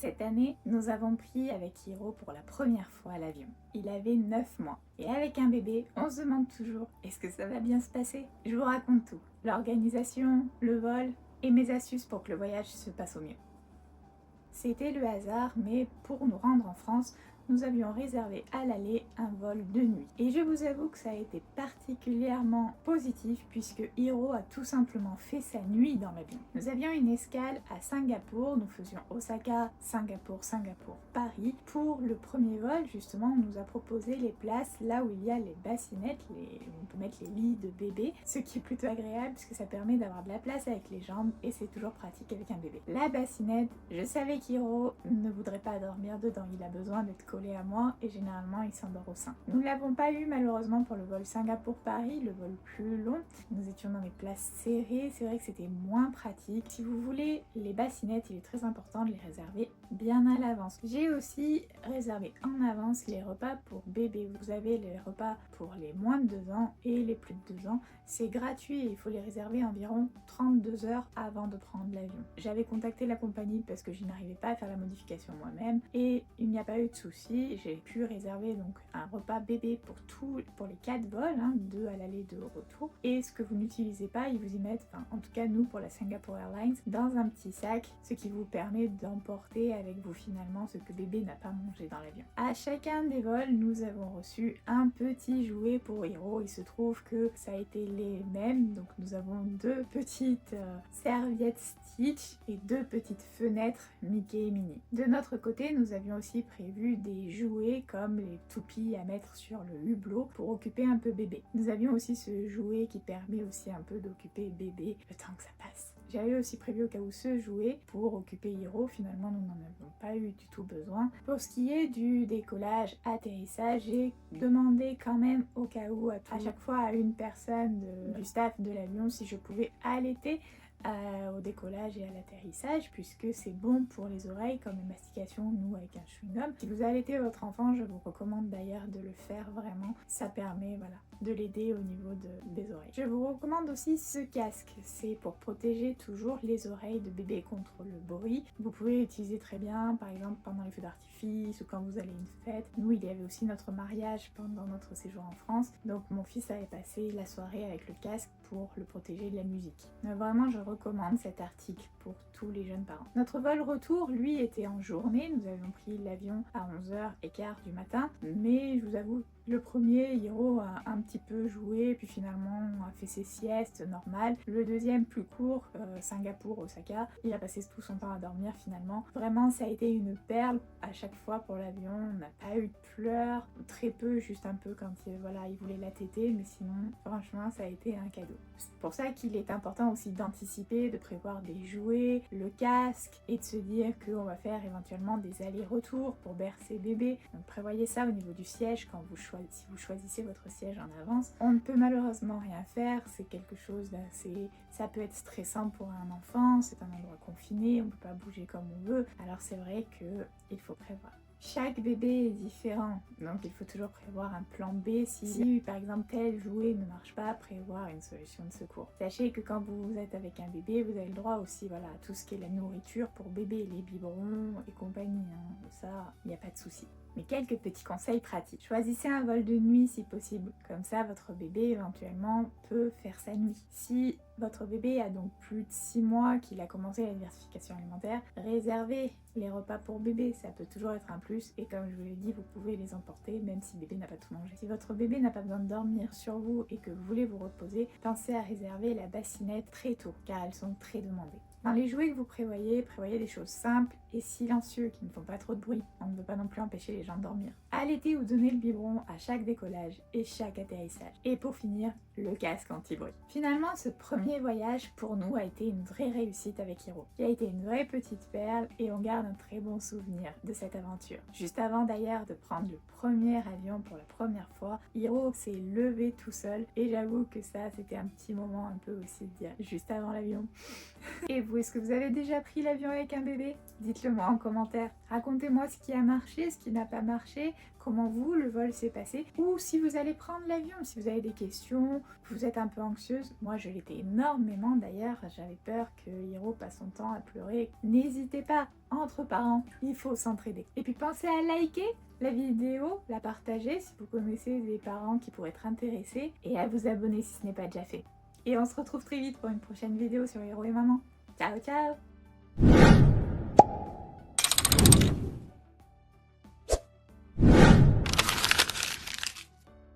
Cette année, nous avons pris avec Hiro pour la première fois l'avion. Il avait 9 mois. Et avec un bébé, on se demande toujours, est-ce que ça va bien se passer? Je vous raconte tout. L'organisation, le vol et mes astuces pour que le voyage se passe au mieux. C'était le hasard, mais pour nous rendre en France, nous avions réservé à l'aller un vol de nuit. Et je vous avoue que ça a été particulièrement positif puisque Hiro a tout simplement fait sa nuit dans l'avion. Nous avions une escale à Singapour, nous faisions Osaka, Singapour, Singapour, Paris. Pour le premier vol, justement, on nous a proposé les places là où il y a les bassinettes, on peut mettre les lits de bébé, ce qui est plutôt agréable puisque ça permet d'avoir de la place avec les jambes et c'est toujours pratique avec un bébé. La bassinette, je savais qu'Hiro ne voudrait pas dormir dedans, il a besoin d'être collé à moi et généralement il s'endort au sein. Nous ne l'avons pas eu malheureusement pour le vol Singapour-Paris, le vol plus long. Nous étions dans des places serrées, c'est vrai que c'était moins pratique. Si vous voulez les bassinettes, il est très important de les réserver bien à l'avance. J'ai aussi réservé en avance les repas pour bébé. Vous avez les repas pour les moins de 2 ans et les plus de 2 ans. C'est gratuit et il faut les réserver environ 32 heures avant de prendre l'avion. J'avais contacté la compagnie parce que je n'arrivais pas à faire la modification moi-même et il n'y a pas eu de souci. J'ai pu réserver donc un repas bébé pour les 4 vols, 2 à l'aller, 2 au retour. Et ce que vous n'utilisez pas, ils vous y mettent, en tout cas nous pour la Singapore Airlines, dans un petit sac, ce qui vous permet d'emporter avec vous finalement ce que bébé n'a pas mangé dans l'avion. À chacun des vols, nous avons reçu un petit jouet pour Hiro. Il se trouve que ça a été les mêmes, donc nous avons 2 petites serviettes Stitch et 2 petites fenêtres Mickey et Minnie. De notre côté, nous avions aussi prévu des jouets comme les toupies à mettre sur le hublot pour occuper un peu bébé. Nous avions aussi ce jouet qui permet aussi un peu d'occuper bébé le temps que ça passe. J'avais aussi prévu au cas où ce jouet pour occuper Hiro, finalement nous n'en avons pas eu du tout besoin. Pour ce qui est du décollage, atterrissage, j'ai demandé quand même au cas où à chaque fois à une personne du staff de l'avion si je pouvais allaiter au décollage et à l'atterrissage puisque c'est bon pour les oreilles comme la mastication, nous avec un chewing-gum. Si vous allaitez votre enfant, je vous recommande d'ailleurs de le faire vraiment, ça permet de l'aider au niveau des oreilles. Je vous recommande aussi ce casque, c'est pour protéger toujours les oreilles de bébé contre le bruit. Vous pouvez l'utiliser très bien par exemple pendant les feux d'artifice ou quand vous allez à une fête. Nous il y avait aussi notre mariage pendant notre séjour en France, donc mon fils avait passé la soirée avec le casque pour le protéger de la musique. Mais vraiment je recommande cet article pour tous les jeunes parents. Notre vol retour, lui, était en journée. Nous avions pris l'avion à 11h15 du matin, mais je vous avoue, le premier, Hiro a un petit peu joué, puis finalement a fait ses siestes normales. Le deuxième, plus court, Singapour, Osaka, il a passé tout son temps à dormir finalement. Vraiment, ça a été une perle à chaque fois pour l'avion. On n'a pas eu de pleurs, très peu, juste un peu quand il voulait la téter, mais sinon, franchement, ça a été un cadeau. C'est pour ça qu'il est important aussi d'anticiper, de prévoir des jouets, le casque, et de se dire qu'on va faire éventuellement des allers-retours pour bercer bébé. Donc prévoyez ça au niveau du siège si vous choisissez votre siège en avance. On ne peut malheureusement rien faire, c'est quelque chose d'assez... Ça peut être stressant pour un enfant, c'est un endroit confiné, on ne peut pas bouger comme on veut, alors c'est vrai qu'il faut prévoir. Chaque bébé est différent, donc il faut toujours prévoir un plan B si par exemple tel jouet ne marche pas, prévoir une solution de secours. Sachez que quand vous êtes avec un bébé, vous avez le droit aussi à tout ce qui est la nourriture pour bébé, les biberons et compagnie, ça, il n'y a pas de souci. Mais quelques petits conseils pratiques. Choisissez un vol de nuit si possible, comme ça votre bébé éventuellement peut faire sa nuit. Si votre bébé a donc plus de 6 mois qu'il a commencé la diversification alimentaire, réservez les repas pour bébé, ça peut toujours être un plus et comme je vous l'ai dit, vous pouvez les emporter même si bébé n'a pas tout mangé. Si votre bébé n'a pas besoin de dormir sur vous et que vous voulez vous reposer, pensez à réserver la bassinette très tôt car elles sont très demandées. Dans les jouets que vous prévoyez des choses simples et silencieuses qui ne font pas trop de bruit. On ne veut pas non plus empêcher les gens de dormir. Allaitez ou donnez le biberon à chaque décollage et chaque atterrissage. Et pour finir, le casque anti-bruit. Finalement, ce premier voyage pour nous a été une vraie réussite avec Hiro. Il a été une vraie petite perle et on garde un très bon souvenir de cette aventure. Juste avant d'ailleurs de prendre le premier avion pour la première fois, Hiro s'est levé tout seul et j'avoue que ça c'était un petit moment un peu aussi de dire juste avant l'avion. Et vous, est-ce que vous avez déjà pris l'avion avec un bébé? Dites-le moi en commentaire. Racontez-moi ce qui a marché, ce qui n'a pas marché, comment vous, le vol s'est passé, ou si vous allez prendre l'avion, si vous avez des questions, vous êtes un peu anxieuse. Moi, je l'étais énormément d'ailleurs, j'avais peur que Hiro passe son temps à pleurer. N'hésitez pas, entre parents, il faut s'entraider. Et puis pensez à liker la vidéo, la partager si vous connaissez des parents qui pourraient être intéressés, et à vous abonner si ce n'est pas déjà fait. Et on se retrouve très vite pour une prochaine vidéo sur Hiro et Maman. Ciao ciao!